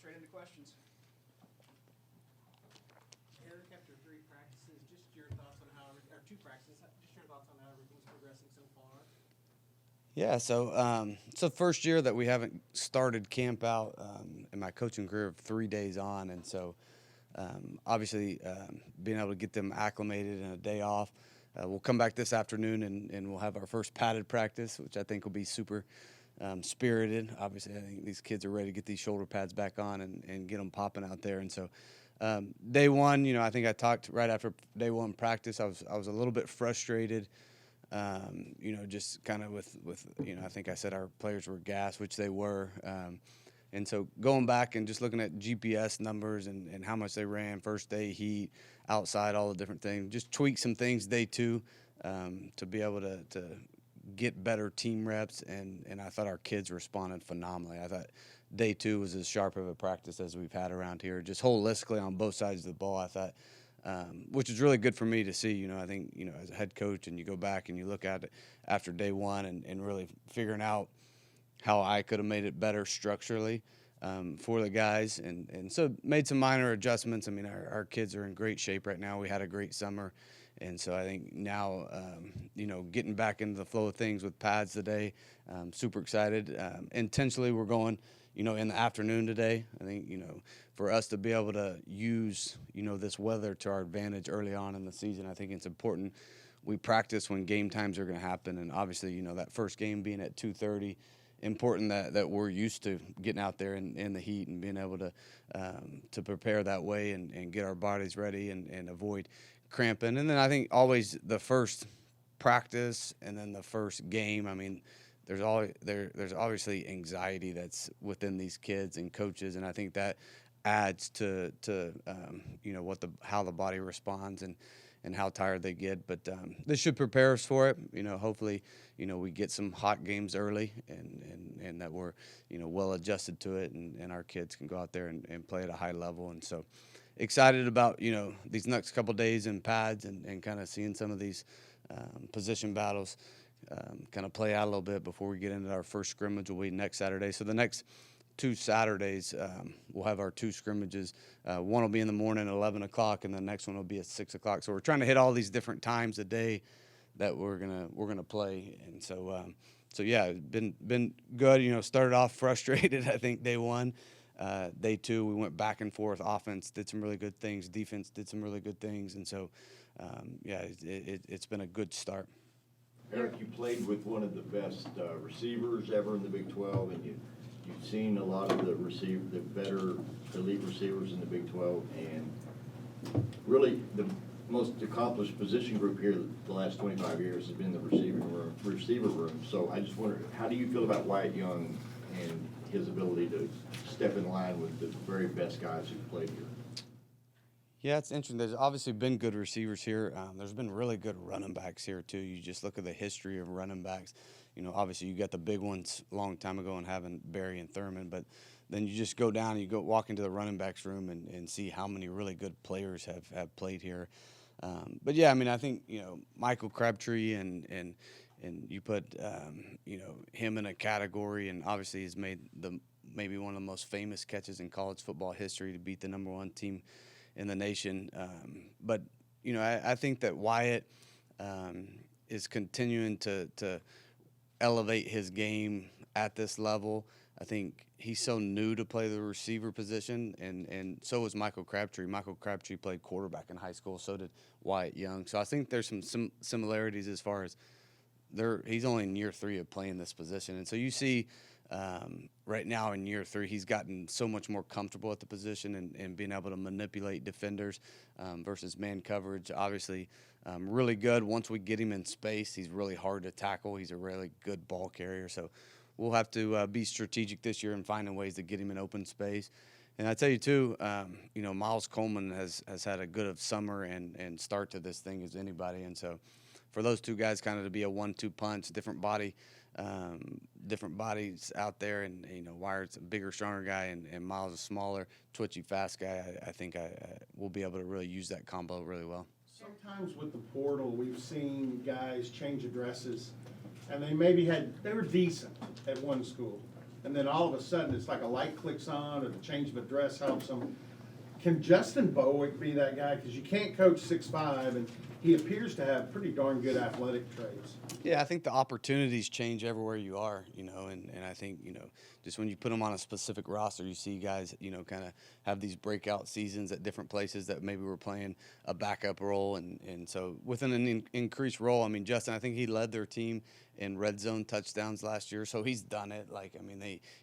straight into questions. Eric, after 3 practices, just your thoughts on how, or 2 practices, just your thoughts on how everything's progressing so far. Yeah, so it's the first year that we haven't started camp out in my coaching career of 3 days on, and so obviously being able to get them acclimated and a day off. We'll come back this afternoon and we'll have our first padded practice, which I think will be super spirited. Obviously, I think these kids are ready to get these shoulder pads back on and get them popping out there. And so day one, I think I talked right after day one practice. I was a little bit frustrated. Just kind of with I think I said our players were gassed, which they were. And so going back and just looking at GPS numbers and how much they ran, first day heat, outside, all the different things, just tweak some things day 2 to be able to get better team reps. And I thought our kids responded phenomenally. I thought day 2 was as sharp of a practice as we've had around here, just holistically on both sides of the ball. I thought, which is really good for me to see. I think, as a head coach, and you go back and you look at it after day 1 and really figuring out how I could have made it better structurally for the guys. And so made some minor adjustments. I mean, our kids are in great shape right now. We had a great summer. And so I think now, getting back into the flow of things with pads today, super excited. Intentionally, we're going, in the afternoon today. I think, for us to be able to use, this weather to our advantage early on in the season, I think it's important we practice when game times are going to happen. And obviously, that first game being at 2:30, important that we're used to getting out there in the heat and being able to prepare that way and get our bodies ready and avoid cramping. And then I think always the first practice and then the first game, I mean, there's obviously anxiety that's within these kids and coaches, and I think that adds to how the body responds and how tired they get. But this should prepare us for it. Hopefully, we get some hot games early and that we're, well adjusted to it and our kids can go out there and play at a high level. And so excited about, these next couple days in pads and kind of seeing some of these position battles kind of play out a little bit before we get into our first scrimmage will be next Saturday. So the next 2 Saturdays, we'll have our 2 scrimmages. One will be in the morning at 11 o'clock, and the next one will be at 6 o'clock. So we're trying to hit all these different times a day that we're gonna play. And so yeah, it's been good. Started off frustrated. I think day 1, day 2 we went back and forth. Offense did some really good things. Defense did some really good things. And so yeah, it's been a good start. Eric, you played with one of the best receivers ever in the Big 12, and you've seen a lot of the better elite receivers in the Big 12, and really the most accomplished position group here the last 25 years has been the receiver room. So I just wondered, how do you feel about Wyatt Young and his ability to step in line with the very best guys who've played here? Yeah, it's interesting. There's obviously been good receivers here. There's been really good running backs here, too. You just look at the history of running backs. Obviously you got the big ones a long time ago and having Barry and Thurman, but then you just go down and you go walk into the running backs room and see how many really good players have played here. But, yeah, I mean, I think, Michael Crabtree and you put, him in a category, and obviously he's made maybe one of the most famous catches in college football history to beat the number 1 team in the nation. But, I think that Wyatt is continuing to elevate his game at this level. I think he's so new to play the receiver position, and so was Michael Crabtree. Michael Crabtree played quarterback in high school, so did Wyatt Young. So I think there's some similarities as far as he's only in year 3 of playing this position. And so you see right now in year 3, he's gotten so much more comfortable at the position and being able to manipulate defenders versus man coverage. Obviously, really good. Once we get him in space, he's really hard to tackle. He's a really good ball carrier. So we'll have to be strategic this year in finding ways to get him in open space. And I tell you, too, Miles Coleman has had a good of summer and start to this thing as anybody. And so for those 2 guys kind of to be a 1-2 punch, different bodies out there, and Wyatt's a bigger, stronger guy, and Miles a smaller, twitchy, fast guy. I think we'll be able to really use that combo really well. Sometimes with the portal, we've seen guys change addresses, and they were decent at one school, and then all of a sudden, it's like a light clicks on, or the change of address helps them. Can Justin Bowick be that guy? Because you can't coach 6'5", and he appears to have pretty darn good athletic traits. Yeah, I think the opportunities change everywhere you are, and I think, just when you put them on a specific roster, you see guys, kind of have these breakout seasons at different places that maybe were playing a backup role. And so within an increased role, I mean, Justin, I think he led their team in red zone touchdowns last year. So he's done it.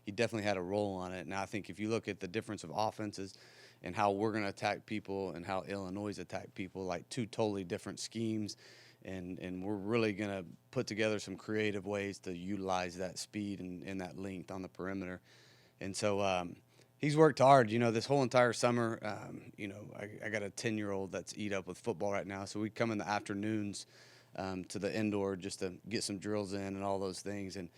He definitely had a role on it. Now, I think if you look at the difference of offenses and how we're going to attack people and how Illinois attack people, like two totally different schemes. And we're really going to put together some creative ways to utilize that speed and that length on the perimeter. And so he's worked hard, this whole entire summer. I got a 10-year-old that's eat up with football right now. So we come in the afternoons to the indoor just to get some drills in and all those things. And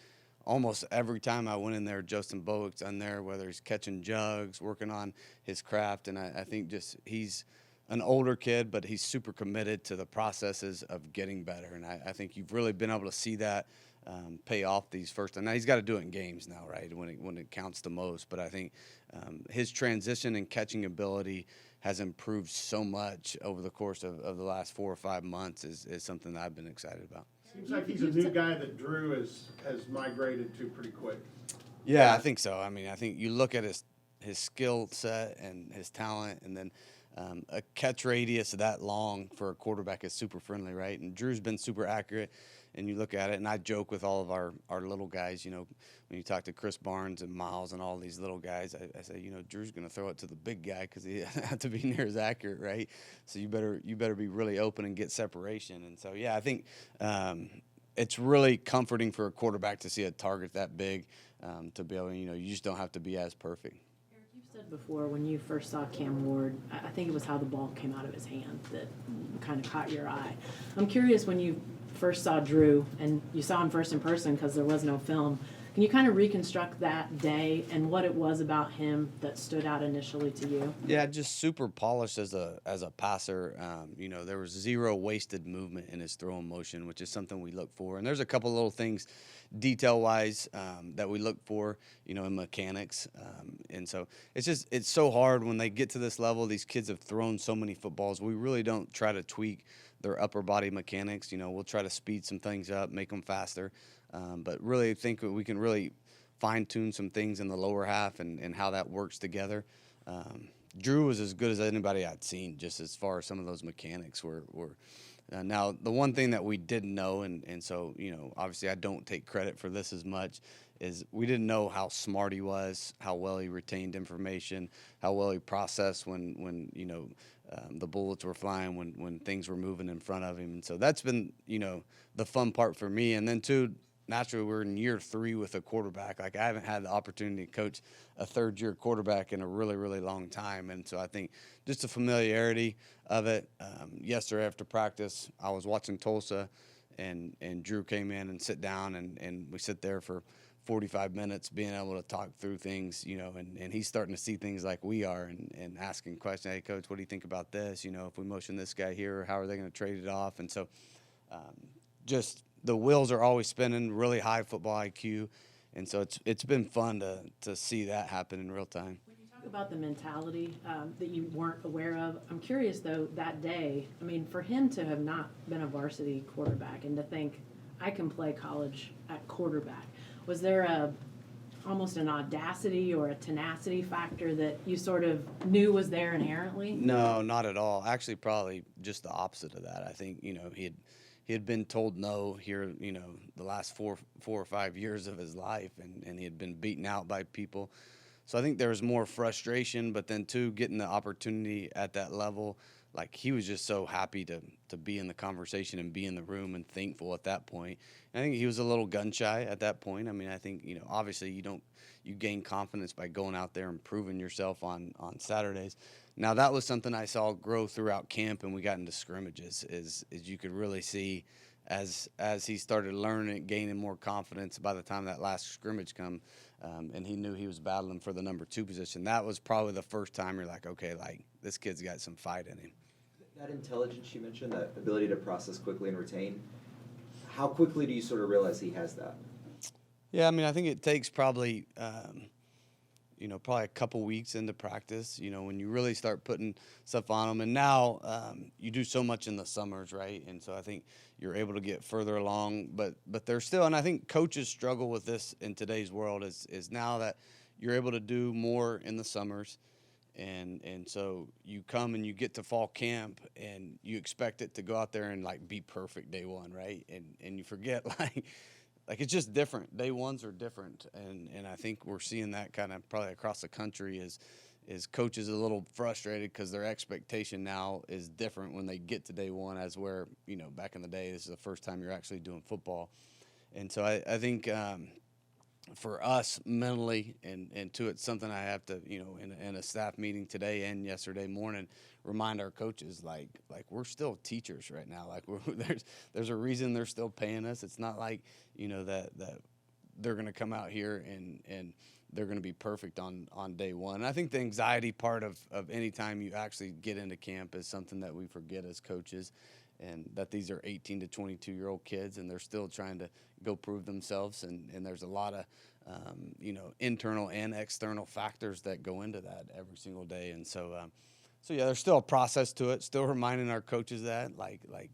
almost every time I went in there, Justin Bowick's in there, whether he's catching jugs, working on his craft. And I think just he's an older kid, but he's super committed to the processes of getting better. And I think you've really been able to see that pay off these first. And now he's got to do it in games now, right, when it counts the most. But I think his transition and catching ability has improved so much over the course of the last 4 or 5 months is something that I've been excited about. Seems like he's a new guy that Drew has migrated to pretty quick. Yeah, I think so. I mean, I think you look at his skill set and his talent, and then a catch radius that long for a quarterback is super friendly, right? And Drew's been super accurate, and you look at it, and I joke with all of our little guys, when you talk to Chris Barnes and Miles and all these little guys, I say, Drew's going to throw it to the big guy because he doesn't have to be near as accurate, right? So you better be really open and get separation. And so, yeah, I think it's really comforting for a quarterback to see a target that big to be able, you just don't have to be as perfect. Said before, when you first saw Cam Ward, I think it was how the ball came out of his hand that kind of caught your eye. I'm curious, when you first saw Drew and you saw him first in person because there was no film, can you kind of reconstruct that day and what it was about him that stood out initially to you? Yeah, just super polished as a passer. There was zero wasted movement in his throwing motion, which is something we look for. And there's a couple little things detail-wise that we look for, in mechanics. And so it's so hard when they get to this level. These kids have thrown so many footballs. We really don't try to tweak their upper body mechanics. We'll try to speed some things up, make them faster. But really think we can really fine-tune some things in the lower half and how that works together. Drew was as good as anybody I'd seen, just as far as some of those mechanics were. Now, the one thing that we didn't know, and so, obviously I don't take credit for this as much, is we didn't know how smart he was, how well he retained information, how well he processed when the bullets were flying, when things were moving in front of him. And so that's been, the fun part for me. And then, too, naturally, we're in year 3 with a quarterback. Like, I haven't had the opportunity to coach a third-year quarterback in a really, really long time. And so I think just the familiarity of it. Yesterday after practice, I was watching Tulsa, and Drew came in and sit down, and we sit there for 45 minutes being able to talk through things, and he's starting to see things like we are and asking questions. Hey, Coach, what do you think about this? If we motion this guy here, how are they going to trade it off? And so just the wheels are always spinning, really high football IQ. And so it's been fun to see that happen in real time. When you talk about the mentality that you weren't aware of, I'm curious, though, that day, I mean, for him to have not been a varsity quarterback and to think, I can play college at quarterback, was there almost an audacity or a tenacity factor that you sort of knew was there inherently? No, not at all. Actually, probably just the opposite of that. I think, he had been told no here, the last four or 5 years of his life, and he had been beaten out by people. So I think there was more frustration, but then, too, getting the opportunity at that level, like, he was just so happy to be in the conversation and be in the room and thankful at that point. And I think he was a little gun-shy at that point. I mean, I think, obviously you gain confidence by going out there and proving yourself on Saturdays. Now, that was something I saw grow throughout camp, and we got into scrimmages, is you could really see as he started learning, gaining more confidence by the time that last scrimmage come, and he knew he was battling for the number 2 position. That was probably the first time you're like, okay, like, this kid's got some fight in him. That intelligence you mentioned, that ability to process quickly and retain, how quickly do you sort of realize he has that? Yeah, I mean, I think it takes probably, probably a couple weeks into practice, when you really start putting stuff on them. And now you do so much in the summers, right? And so I think you're able to get further along. But there's still, and I think coaches struggle with this in today's world, is now that you're able to do more in the summers. And so you come and you get to fall camp and you expect it to go out there and like be perfect day one, right? And you forget like it's just different. Day ones are different, and I think we're seeing that kind of probably across the country is coaches a little frustrated because their expectation now is different when they get to day one, as where back in the day this is the first time you're actually doing football, and so I think. For us mentally, and to it's something I have to, in a staff meeting today and yesterday morning, remind our coaches like we're still teachers right now. Like there's a reason they're still paying us. It's not like that they're going to come out here and they're going to be perfect on day one. And I think the anxiety part of any time you actually get into camp is something that we forget as coaches. And that these are 18 to 22-year-old kids, and they're still trying to go prove themselves. And there's a lot of, internal and external factors that go into that every single day. And so yeah, there's still a process to it. Still reminding our coaches that,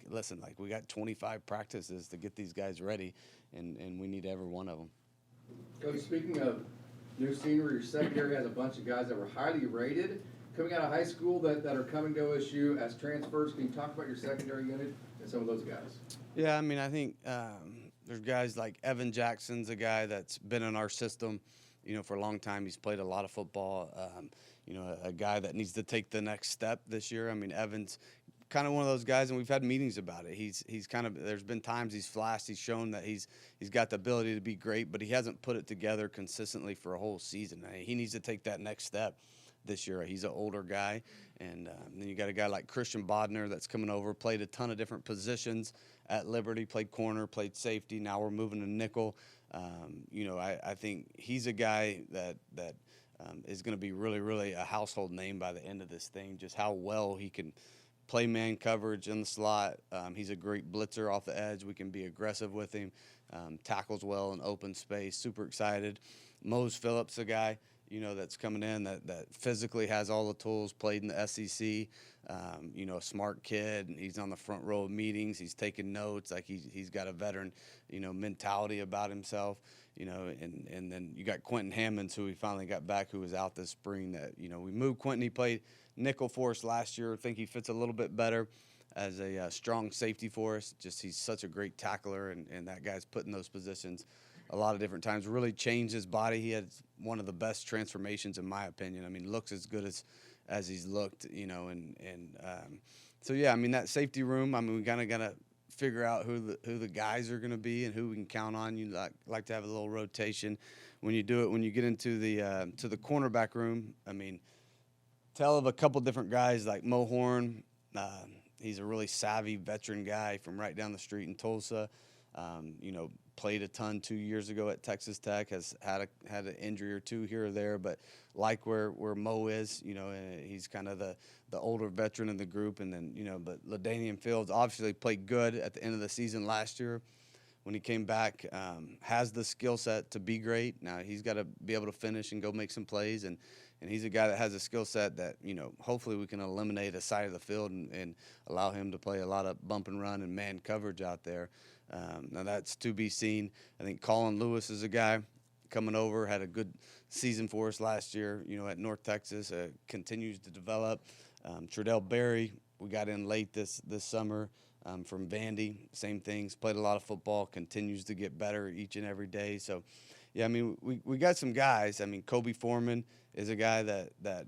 listen, we got 25 practices to get these guys ready, and we need every one of them. Coach, speaking of new scenery, your secondary has a bunch of guys that were highly rated coming out of high school that are coming to OSU as transfers. Can you talk about your secondary unit and some of those guys? Yeah, I mean, I think there's guys like Evan Jackson's a guy that's been in our system, for a long time. He's played a lot of football. A guy that needs to take the next step this year. I mean, Evan's kind of one of those guys, and we've had meetings about it. He's kind of, there's been times he's flashed, he's shown that he's got the ability to be great, but he hasn't put it together consistently for a whole season. He needs to take that next step this year. He's an older guy, and then you got a guy like Christian Bodner that's coming over, played a ton of different positions at Liberty, played corner, played safety. Now we're moving to nickel. I think he's a guy that is going to be really, really a household name by the end of this thing, just how well he can play man coverage in the slot. He's a great blitzer off the edge. We can be aggressive with him, tackles well in open space. Super excited. Mose Phillips, a guy that's coming in that physically has all the tools, played in the SEC, a smart kid, and he's on the front row of meetings. He's taking notes. Like he's got a veteran, mentality about himself, and then you got Quentin Hammonds, who we finally got back, who was out this spring that, we moved Quentin. He played nickel for us last year. I think he fits a little bit better as a strong safety for us. Just he's such a great tackler, and that guy's put in those positions a lot of different times, really changed his body. He had one of the best transformations, in my opinion. I mean, looks as good as he's looked, so yeah, I mean, that safety room, I mean, we kind of got to figure out who the guys are going to be and who we can count on. You like to have a little rotation when you do it. When you get into the to the cornerback room, I mean, tell of a couple different guys like Mo Horn. He's a really savvy veteran guy from right down the street in Tulsa. Played a ton 2 years ago at Texas Tech, has had an injury or two here or there, but like where Mo is, he's kind of the older veteran in the group. And then, but LaDainian Fields obviously played good at the end of the season last year when he came back, has the skill set to be great. Now he's got to be able to finish and go make some plays, and he's a guy that has a skill set that, hopefully we can eliminate a side of the field and allow him to play a lot of bump and run and man coverage out there. Now that's to be seen. I think Colin Lewis is a guy coming over, had a good season for us last year, at North Texas, continues to develop. Trudell Berry, we got in late this summer from Vandy, same things, played a lot of football, continues to get better each and every day. So, yeah, I mean, we got some guys. I mean, Kobe Foreman is a guy that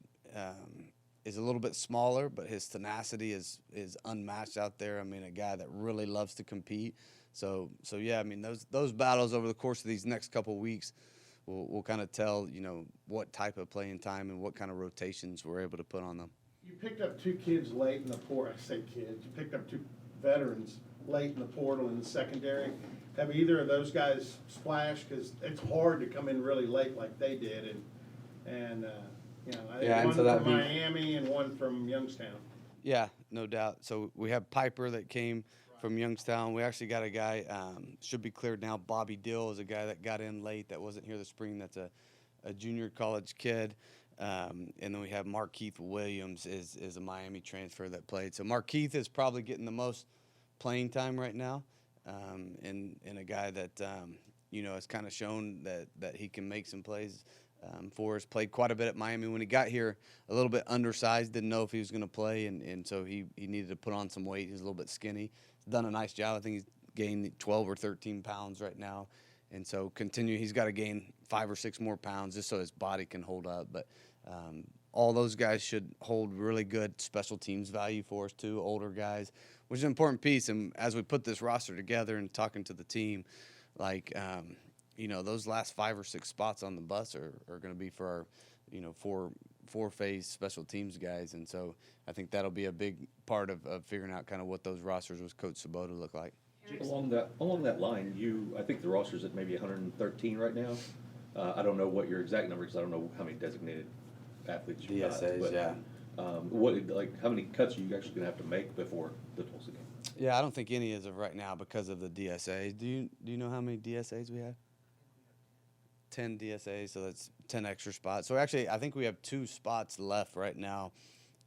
is a little bit smaller, but his tenacity is unmatched out there. I mean, a guy that really loves to compete. So yeah, I mean, those battles over the course of these next couple of weeks will kind of tell, what type of playing time and what kind of rotations we're able to put on them. You picked up two kids late in the portal. I say kids. You picked up two veterans late in the portal in the secondary. Have either of those guys splashed? Because it's hard to come in really late like they did, and Yeah, one and so from Miami and one from Youngstown. Yeah, no doubt. So we have Piper that came from Youngstown. We actually got a guy, should be cleared now. Bobby Dill is a guy that got in late that wasn't here this spring. That's a junior college kid. And then we have Markeith Williams is a Miami transfer that played. So Markeith is probably getting the most playing time right now, and a guy that has kind of shown that he can make some plays for us. Played quite a bit at Miami when he got here. A little bit undersized, didn't know if he was going to play, and so he needed to put on some weight. He's a little bit skinny. He's done a nice job. I think he's gained 12 or 13 pounds right now, and so he's got to gain 5 or 6 more pounds just so his body can hold up. But all those guys should hold really good special teams value for us too, older guys, which is an important piece. And as we put this roster together and talking to the team, like, those last 5 or 6 spots on the bus are going to be for our, four-phase special teams guys. And so I think that'll be a big part of figuring out kind of what those rosters with Coach Sabota look like. Along that line, I think the roster's at maybe 113 right now. I don't know what your exact number is. I don't know how many designated athletes you got. DSAs, but, yeah. How many cuts are you actually gonna have to make before the Tulsa game? Yeah, I don't think any as of right now because of the DSAs. Do you know how many DSAs we have? 10 DSAs, so that's 10 extra spots. So actually, I think we have 2 spots left right now,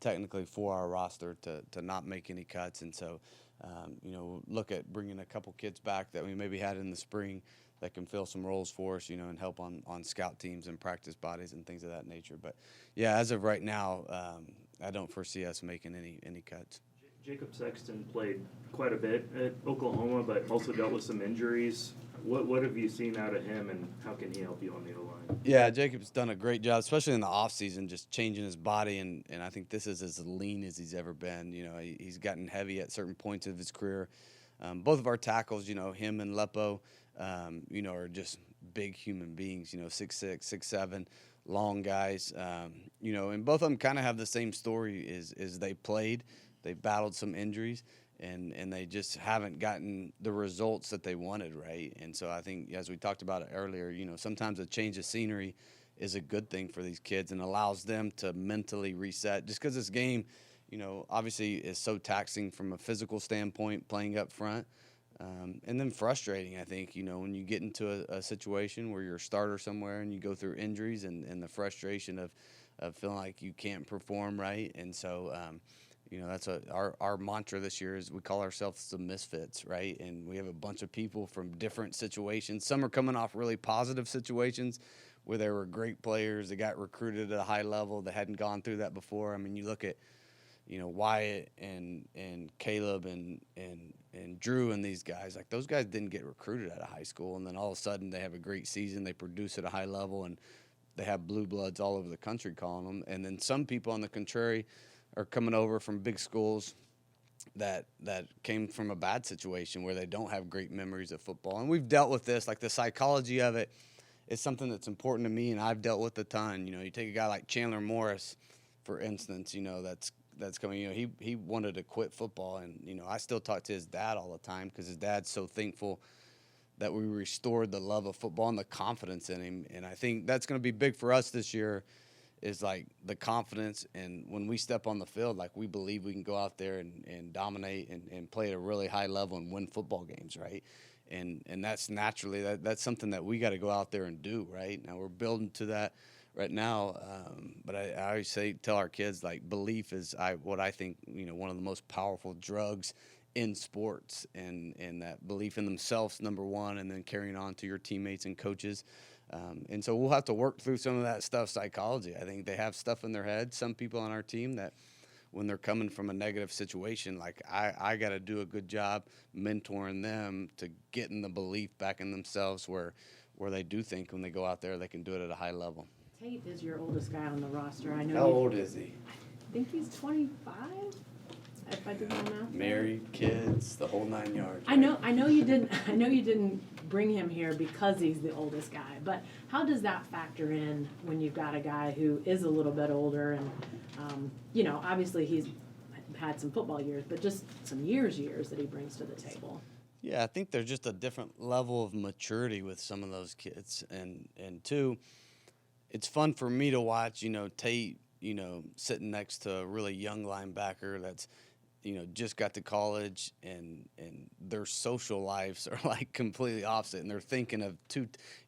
technically for our roster to not make any cuts. And so, look at bringing a couple kids back that we maybe had in the spring that can fill some roles for us, and help on scout teams and practice bodies and things of that nature. But yeah, as of right now, I don't foresee us making any cuts. Jacob Sexton played quite a bit at Oklahoma, but also dealt with some injuries. What have you seen out of him, and how can he help you on the O-line? Yeah, Jacob's done a great job, especially in the offseason, just changing his body, and I think this is as lean as he's ever been. He's gotten heavy at certain points of his career. Both of our tackles, him and Lepo, are just big human beings, 6'6", 6'7", long guys. And both of them kind of have the same story is they played, they battled some injuries, and they just haven't gotten the results that they wanted, right? And so I think, as we talked about it earlier, sometimes a change of scenery is a good thing for these kids and allows them to mentally reset. Just because this game, obviously is so taxing from a physical standpoint, playing up front, and then frustrating, I think, when you get into a situation where you're a starter somewhere and you go through injuries and the frustration of feeling like you can't perform right. And so, that's our mantra this year is we call ourselves the misfits, right? And we have a bunch of people from different situations. Some are coming off really positive situations where they were great players. They got recruited at a high level. They hadn't gone through that before. I mean, you look at, Wyatt and Caleb and Drew and these guys, like those guys didn't get recruited out of high school. And then all of a sudden they have a great season. They produce at a high level and they have blue bloods all over the country calling them. And then some people on the contrary are coming over from big schools that came from a bad situation where they don't have great memories of football. And we've dealt with this, like the psychology of it is something that's important to me, and I've dealt with a ton. You take a guy like Chandler Morris, for instance, that's coming. He wanted to quit football, and I still talk to his dad all the time because his dad's so thankful that we restored the love of football and the confidence in him. And I think that's going to be big for us this year, is like the confidence, and when we step on the field, like we believe we can go out there and dominate and play at a really high level and win football games, right? And that's naturally that's something that we got to go out there and do, right? Now we're building to that right now, but I always tell our kids, like, belief is what I think one of the most powerful drugs in sports, and that belief in themselves, number one, and then carrying on to your teammates and coaches. And so we'll have to work through some of that stuff, psychology. I think they have stuff in their head, some people on our team, that when they're coming from a negative situation, like I got to do a good job mentoring them to getting the belief back in themselves where they do think when they go out there they can do it at a high level. Tate is your oldest guy on the roster. I know. How old is he? I think he's 25. If I did my math. Married, kids, the whole 9 yards. I know you didn't. I know you didn't bring him here because he's the oldest guy. But how does that factor in when you've got a guy who is a little bit older and, obviously he's had some football years, but just some years that he brings to the table. Yeah, I think there's just a different level of maturity with some of those kids, and two, it's fun for me to watch. Tate, sitting next to a really young linebacker that's just got to college and their social lives are like completely opposite, and they're thinking of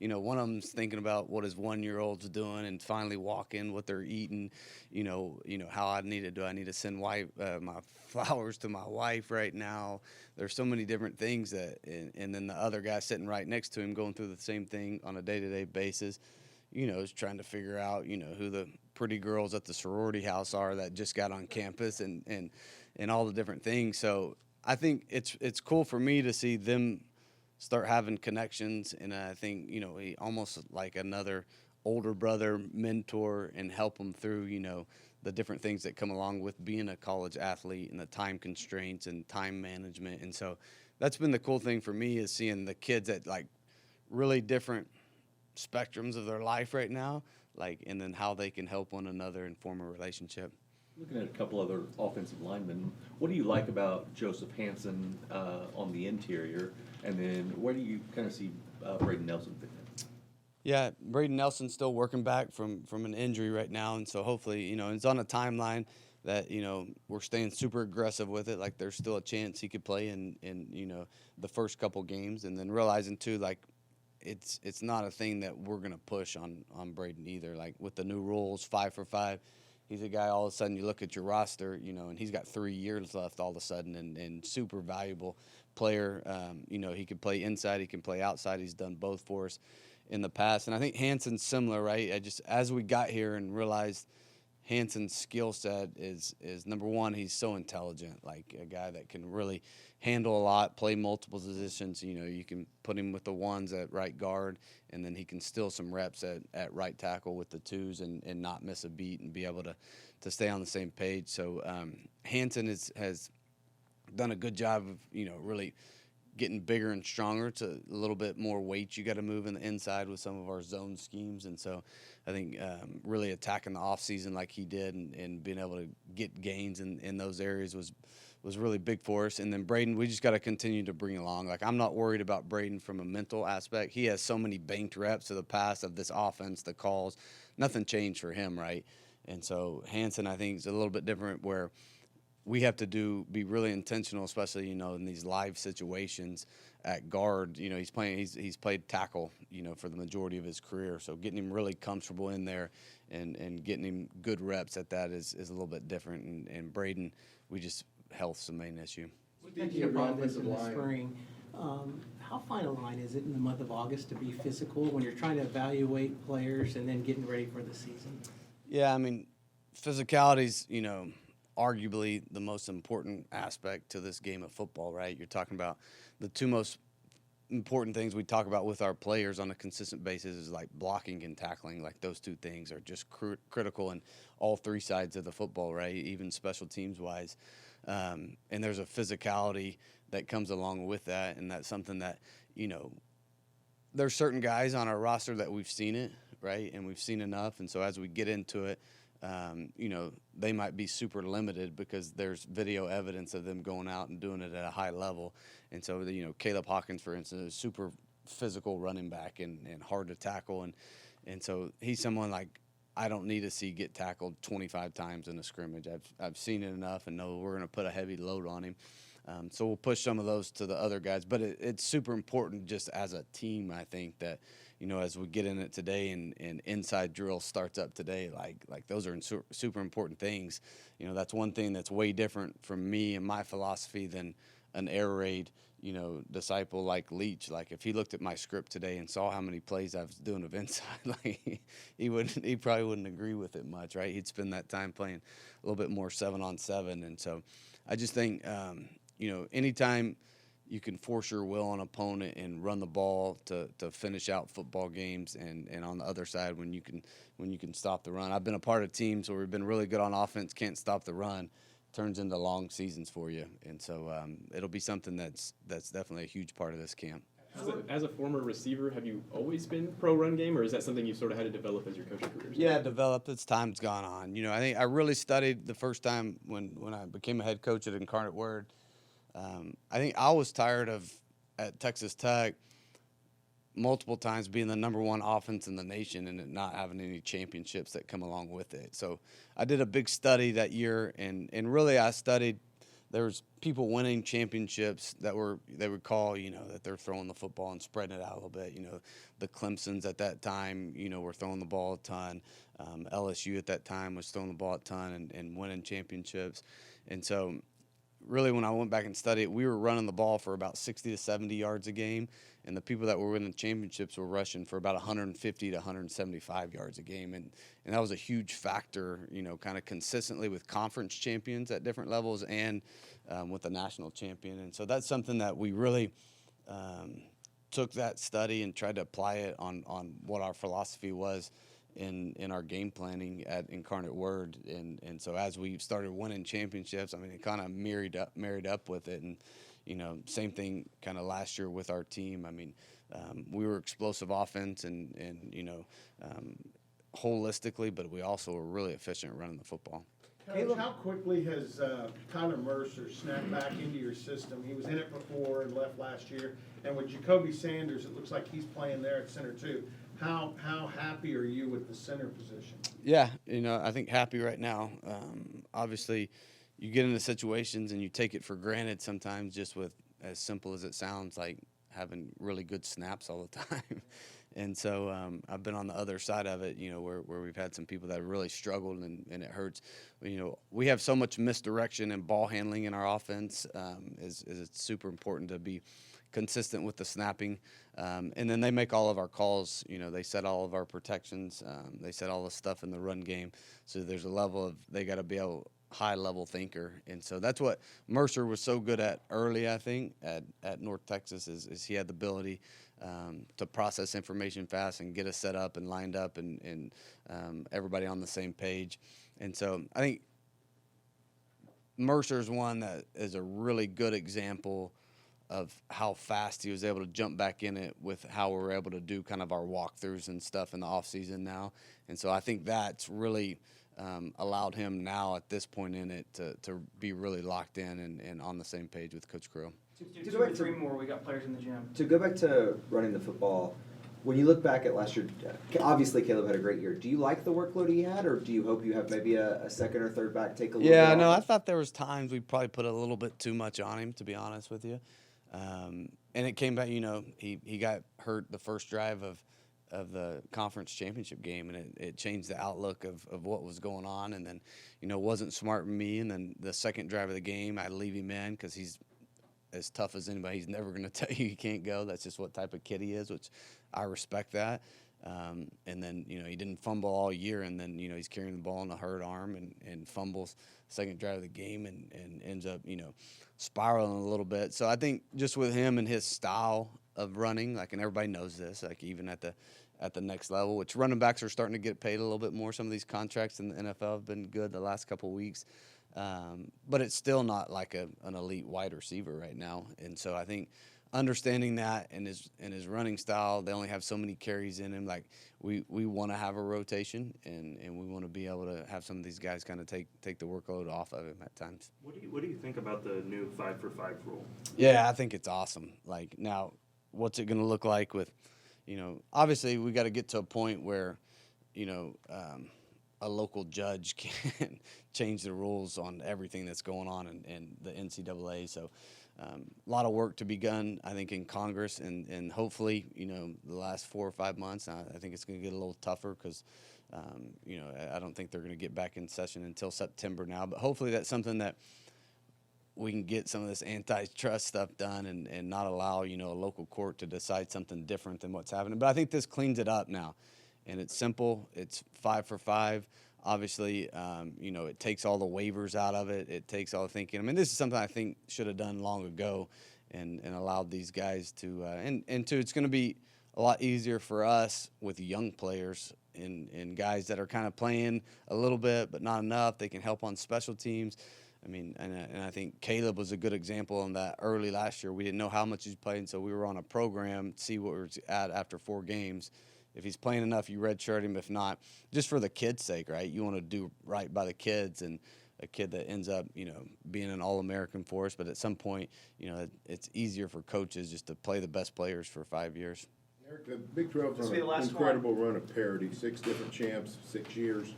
one of them's thinking about what his 1-year-old's doing and finally walking, what they're eating, how do I need to send my flowers to my wife right now? There's so many different things and then the other guy sitting right next to him going through the same thing on a day-to-day basis, is trying to figure out, who the pretty girls at the sorority house are that just got on campus and all the different things. So I think it's cool for me to see them start having connections, and I think, he almost like another older brother mentor and help them through, the different things that come along with being a college athlete and the time constraints and time management. And so that's been the cool thing for me, is seeing the kids at like really different spectrums of their life right now, and then how they can help one another and form a relationship. Looking at a couple other offensive linemen, what do you like about Joseph Hansen on the interior, and then where do you kind of see Braden Nelson fit in? Yeah, Braden Nelson's still working back from an injury right now, and so hopefully, it's on a timeline that, we're staying super aggressive with it. Like, there's still a chance he could play in the first couple games, and then realizing too, like, it's not a thing that we're gonna push on Braden either. Like, with the new rules, 5 for 5, he's a guy all of a sudden you look at your roster, and he's got 3 years left all of a sudden, and super valuable player. He can play inside, he can play outside. He's done both for us in the past. And I think Hansen's similar, right? As we got here and realized Hansen's skill set is number one, he's so intelligent, like a guy that can really handle a lot, play multiple positions. You can put him with the ones at right guard, and then he can steal some reps at right tackle with the twos and not miss a beat and be able to stay on the same page. So Hansen has done a good job of, really getting bigger and stronger, to a little bit more weight you got to move in the inside with some of our zone schemes. And so I think really attacking the offseason like he did and being able to get gains in those areas was really big for us. And then Braden, we just got to continue to bring along. Like, I'm not worried about Braden from a mental aspect. He has so many banked reps of the past of this offense, the calls. Nothing changed for him, right? And so Hansen, I think, is a little bit different, where we have to be really intentional, especially, in these live situations at guard. He's played tackle, for the majority of his career. So getting him really comfortable in there and getting him good reps at that is a little bit different. And Braden, health's the main issue. Thinking about this in the spring, how fine a line is it in the month of August to be physical when you're trying to evaluate players and then getting ready for the season? Yeah, I mean, physicality's, arguably the most important aspect to this game of football, right? You're talking about the two most important things we talk about with our players on a consistent basis is like blocking and tackling. Like, those two things are just critical in all three sides of the football, right? Even special teams wise. And there's a physicality that comes along with that. And that's something that, there's certain guys on our roster that we've seen it, right? And we've seen enough. And so as we get into it, they might be super limited because there's video evidence of them going out and doing it at a high level. And so, Caleb Hawkins, for instance, is super physical running back and hard to tackle. And so he's someone like I don't need to see get tackled 25 times in a scrimmage. I've seen it enough and know we're going to put a heavy load on him. So we'll push some of those to the other guys. But it's super important just as a team, I think, that – as we get in it today and inside drill starts up today, like those are super important things. That's one thing that's way different from me and my philosophy than an air raid, disciple like Leach. Like, if he looked at my script today and saw how many plays I was doing of inside, like he probably wouldn't agree with it much, right? He'd spend that time playing a little bit more 7-on-7. And so I just think, anytime you can force your will on an opponent and run the ball to finish out football games, and on the other side when you can stop the run. I've been a part of teams where we've been really good on offense, can't stop the run, turns into long seasons for you. And so it'll be something that's definitely a huge part of this camp. As a former receiver, have you always been pro run game, or is that something you sort of had to develop as your coaching career? Yeah, developed as time's gone on. I think I really studied the first time when I became a head coach at Incarnate Word. I think I was tired of, at Texas Tech, multiple times being the number one offense in the nation and it not having any championships that come along with it. So I did a big study that year, and really I studied there was people winning championships that they would call, that they're throwing the football and spreading it out a little bit. The Clemsons at that time, were throwing the ball a ton. LSU at that time was throwing the ball a ton and winning championships. And so really when I went back and studied it, we were running the ball for about 60 to 70 yards a game, and the people that were winning championships were rushing for about 150 to 175 yards a game. And that was a huge factor, kind of consistently with conference champions at different levels and with the national champion. And so that's something that we really took that study and tried to apply it on what our philosophy was in our game planning at Incarnate Word. And so as we started winning championships, it kind of married up with it. And, same thing kind of last year with our team. We were explosive offense and holistically, but we also were really efficient at running the football. Coach, how quickly has Tyler Mercer snapped back into your system? He was in it before and left last year. And with Jacoby Sanders, it looks like he's playing there at center too. How happy are you with the center position? Yeah, I think happy right now. Obviously, you get into situations and you take it for granted sometimes, just with as simple as it sounds, like having really good snaps all the time. And so I've been on the other side of it, where we've had some people that have really struggled and it hurts. We have so much misdirection and ball handling in our offense. Is it's super important to be consistent with the snapping. And then they make all of our calls. They set all of our protections. They set all the stuff in the run game. So there's a level of they got to be a high-level thinker. And so that's what Mercer was so good at early, I think, at North Texas is he had the ability to process information fast and get us set up and lined up and everybody on the same page. And so I think Mercer's one that is a really good example of how fast he was able to jump back in it with how we're able to do kind of our walkthroughs and stuff in the off season now. And so I think that's really allowed him now at this point in it to be really locked in and on the same page with Coach Crow. To go back to 3 more, we got players in the gym. To go back to running the football, when you look back at last year, obviously Caleb had a great year. Do you like the workload he had, or do you hope you have maybe a second or third back take a little bit off? No, I thought there was times we probably put a little bit too much on him, to be honest with you. And it came back, he got hurt the first drive of the conference championship game, and it changed the outlook of what was going on. And then, it wasn't smart for me. And then the second drive of the game, I leave him in because he's as tough as anybody. He's never going to tell you he can't go. That's just what type of kid he is, which I respect that. And then, he didn't fumble all year, and then, he's carrying the ball on a hurt arm and fumbles second drive of the game and ends up, spiraling a little bit. So I think just with him and his style of running, and everybody knows this, even at the next level, which running backs are starting to get paid a little bit more. Some of these contracts in the NFL have been good the last couple of weeks. But it's still not like an elite wide receiver right now. And so I think understanding that and his running style, they only have so many carries in him. We want to have a rotation, and we want to be able to have some of these guys kind of take the workload off of him at times. What do you think about the new 5-for-5 rule? Yeah, I think it's awesome. Now, what's it going to look like with, obviously we got to get to a point where, a local judge can change the rules on everything that's going on in the NCAA. So a lot of work to be done, I think, in Congress, and hopefully, the last 4 or 5 months, I think it's going to get a little tougher because, I don't think they're going to get back in session until September now. But hopefully that's something that we can get some of this antitrust stuff done and not allow, a local court to decide something different than what's happening. But I think this cleans it up now. And it's simple. It's 5-for-5. Obviously, it takes all the waivers out of it. It takes all the thinking. This is something I think should have done long ago and allowed these guys to it's going to be a lot easier for us with young players and guys that are kind of playing a little bit but not enough. They can help on special teams. And I think Caleb was a good example on that early last year. We didn't know how much he's playing, so we were on a program to see what we were at after 4 games. If he's playing enough, you redshirt him. If not, just for the kids' sake, right? You want to do right by the kids, and a kid that ends up, being an All-American for us. But at some point, it's easier for coaches just to play the best players for 5 years. Eric, the Big 12's This on will be the an last incredible run of parity, 6 different champs, 6 years.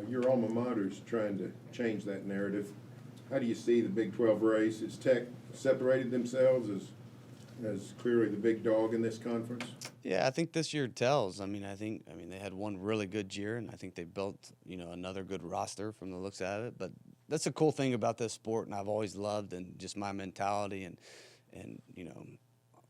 Your alma mater's trying to change that narrative. how do you see the Big 12 race? Has Tech separated themselves as clearly the big dog in this conference? Yeah, I think this year tells. I mean, they had one really good year, and I think they built, another good roster from the looks of it. But that's a cool thing about this sport, and I've always loved, and just my mentality, and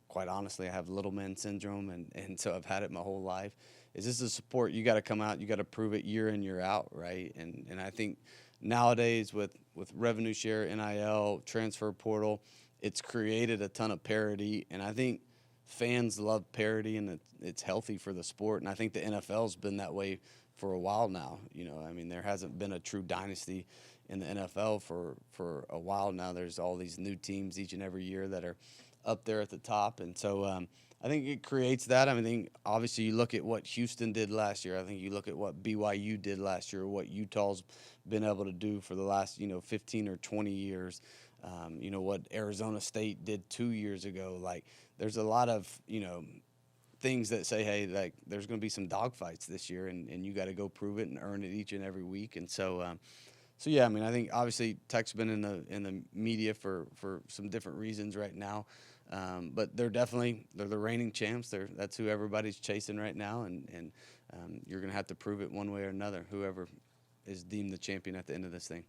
quite honestly, I have little man syndrome, and so I've had it my whole life. Is this a sport you got to come out, you got to prove it year in, year out, right? And I think nowadays with revenue share, NIL, transfer portal, it's created a ton of parity, and I think fans love parity, and it's healthy for the sport. And I think the NFL's been that way for a while now. There hasn't been a true dynasty in the NFL for a while now. There's all these new teams each and every year that are up there at the top, and so I think it creates that. I think obviously you look at what Houston did last year. I think you look at what BYU did last year, what Utah's been able to do for the last 15 or 20 years. What Arizona State did 2 years ago. Like, there's a lot of things that say, hey, like, there's going to be some dogfights this year, and you got to go prove it and earn it each and every week. And so yeah, I think obviously Tech's been in the media for some different reasons right now. But they're the reigning champs. That's who everybody's chasing right now, and you're going to have to prove it one way or another, whoever is deemed the champion at the end of this thing.